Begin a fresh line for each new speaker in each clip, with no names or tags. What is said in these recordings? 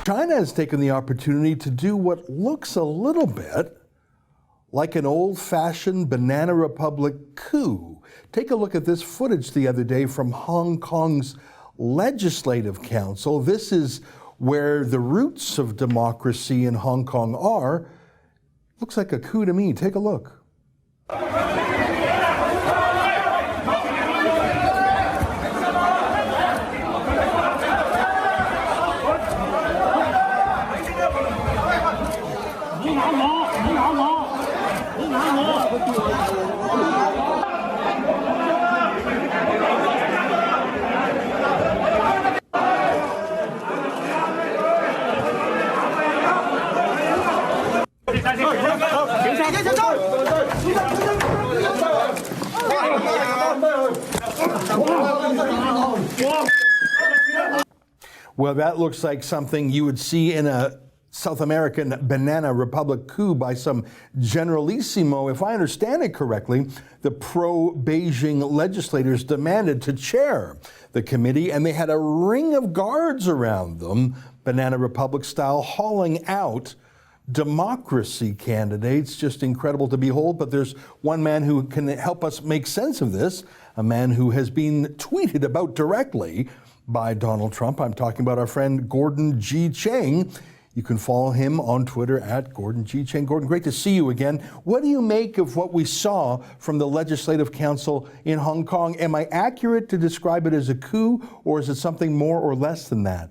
China has taken the opportunity to do what looks a little bit like an old-fashioned banana republic coup. Take a look at this footage the other day from Hong Kong's Legislative Council. This is where the roots of democracy in Hong Kong are. Looks like a coup to me. Take a look. Well, that looks like something you would see in a South American banana republic coup by some generalissimo. If I understand it correctly, the pro-Beijing legislators demanded to chair the committee, and they had a ring of guards around them, banana republic style, hauling out democracy candidates. Just incredible to behold. But there's one man who can help us make sense of this, a man who has been tweeted about directly by Donald Trump. I'm talking about our friend Gordon G. Chang. You can follow him on Twitter at Gordon G. Chang. Gordon, great to see you again. What do you make of what we saw from the Legislative Council in Hong Kong? Am I accurate to describe it as a coup, or is it something more or less than that?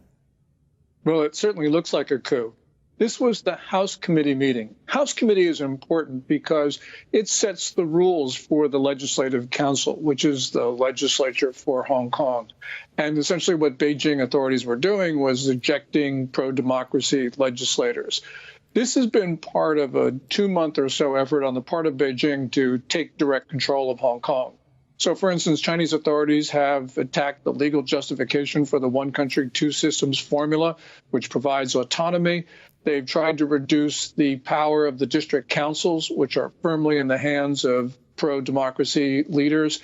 Well, it certainly looks like a coup. This was the House committee meeting. House committee is important because it sets the rules for the Legislative Council, which is the legislature for Hong Kong. And essentially what Beijing authorities were doing was ejecting pro-democracy legislators. This has been part of a 2-month or so effort on the part of Beijing to take direct control of Hong Kong. So, for instance, Chinese authorities have attacked the legal justification for the one country, two systems formula, which provides autonomy. They've tried to reduce the power of the district councils, which are firmly in the hands of pro-democracy leaders.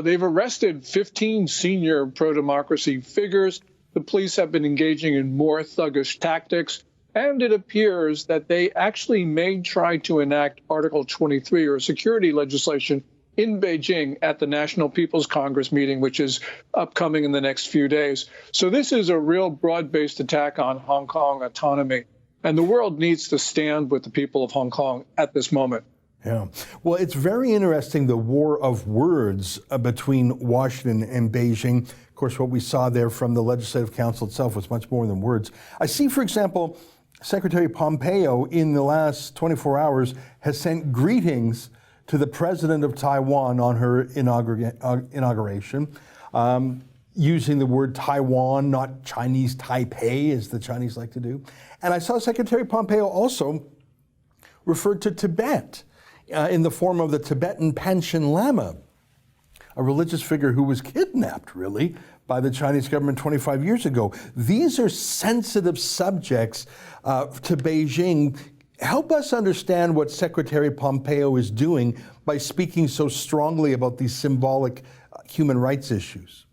They've arrested 15 senior pro-democracy figures. The police have been engaging in more thuggish tactics. And it appears that they actually may try to enact Article 23 or security legislation in Beijing at the National People's Congress meeting, which is upcoming in the next few days. So this is a real broad-based attack on Hong Kong autonomy. And the world needs to stand with the people of Hong Kong at this moment.
Yeah. Well, it's very interesting, the war of words between Washington and Beijing. Of course, what we saw there from the Legislative Council itself was much more than words. I see, for example, Secretary Pompeo in the last 24 hours has sent greetings to the president of Taiwan on her inauguration, using the word Taiwan, not Chinese Taipei, as the Chinese like to do. And I saw Secretary Pompeo also referred to Tibet in the form of the Tibetan Panchen Lama, a religious figure who was kidnapped, really, by the Chinese government 25 years ago. These are sensitive subjects to Beijing. Help us understand what Secretary Pompeo is doing by speaking so strongly about these symbolic human rights issues.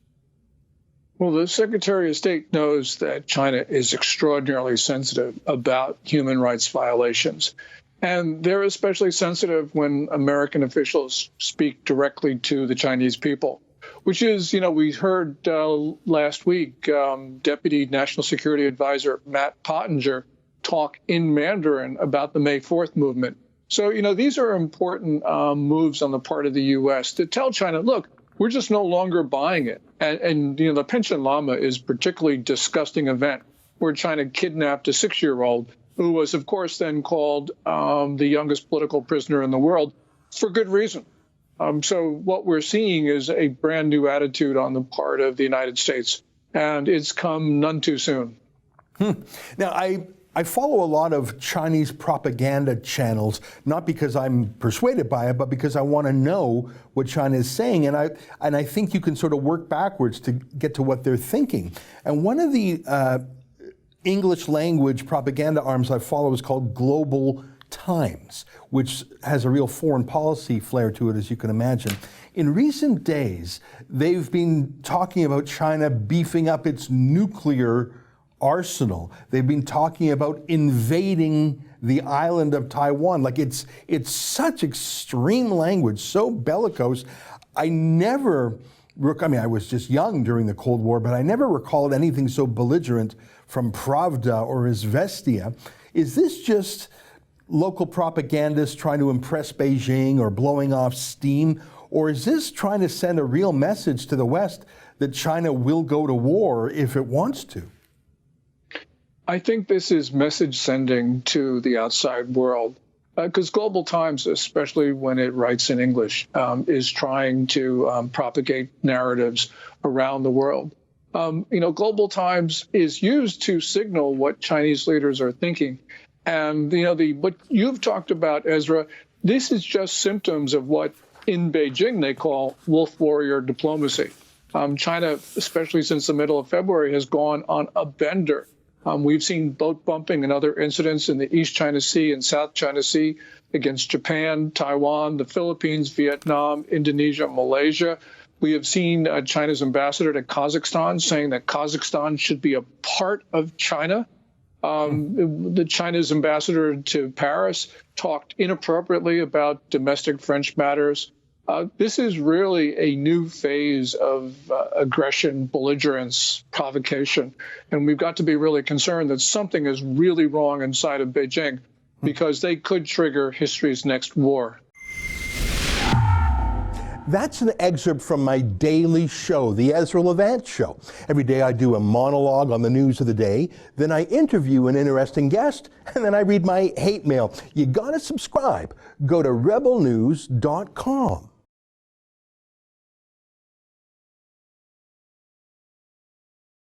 Well, the Secretary of State knows that China is extraordinarily sensitive about human rights violations. And they're especially sensitive when American officials speak directly to the Chinese people, which is, we heard last week, Deputy National Security Advisor Matt Pottinger talk in Mandarin about the May 4th movement. So, these are important moves on the part of the U.S. to tell China, look, we're just no longer buying it. And the Panchen Lama is a particularly disgusting event where China kidnapped a 6-year-old who was, of course, then called the youngest political prisoner in the world for good reason. So what we're seeing is a brand new attitude on the part of the United States, and it's come none too soon.
Now, I follow a lot of Chinese propaganda channels, not because I'm persuaded by it, but because I want to know what China is saying. And I think you can sort of work backwards to get to what they're thinking. And one of the English language propaganda arms I follow is called Global Times, which has a real foreign policy flair to it, as you can imagine. In recent days, they've been talking about China beefing up its nuclear arsenal. They've been talking about invading the island of Taiwan. Like it's such extreme language, so bellicose. I was just young during the Cold War, but I never recalled anything so belligerent from Pravda or Izvestia. Is this just local propagandists trying to impress Beijing or blowing off steam? Or is this trying to send a real message to the West that China will go to war if it wants to?
I think this is message sending to the outside world, because Global Times, especially when it writes in English, is trying to propagate narratives around the world. Global Times is used to signal what Chinese leaders are thinking. And, what you've talked about, Ezra, this is just symptoms of what in Beijing they call wolf warrior diplomacy. China, especially since the middle of February, has gone on a bender. We've seen boat bumping and other incidents in the East China Sea and South China Sea against Japan, Taiwan, the Philippines, Vietnam, Indonesia, Malaysia. We have seen China's ambassador to Kazakhstan saying that Kazakhstan should be a part of China. The China's ambassador to Paris talked inappropriately about domestic French matters. This is really a new phase of aggression, belligerence, provocation. And we've got to be really concerned that something is really wrong inside of Beijing, because they could trigger history's next war.
That's an excerpt from my daily show, The Ezra Levant Show. Every day I do a monologue on the news of the day, then I interview an interesting guest, and then I read my hate mail. You gotta subscribe. Go to rebelnews.com.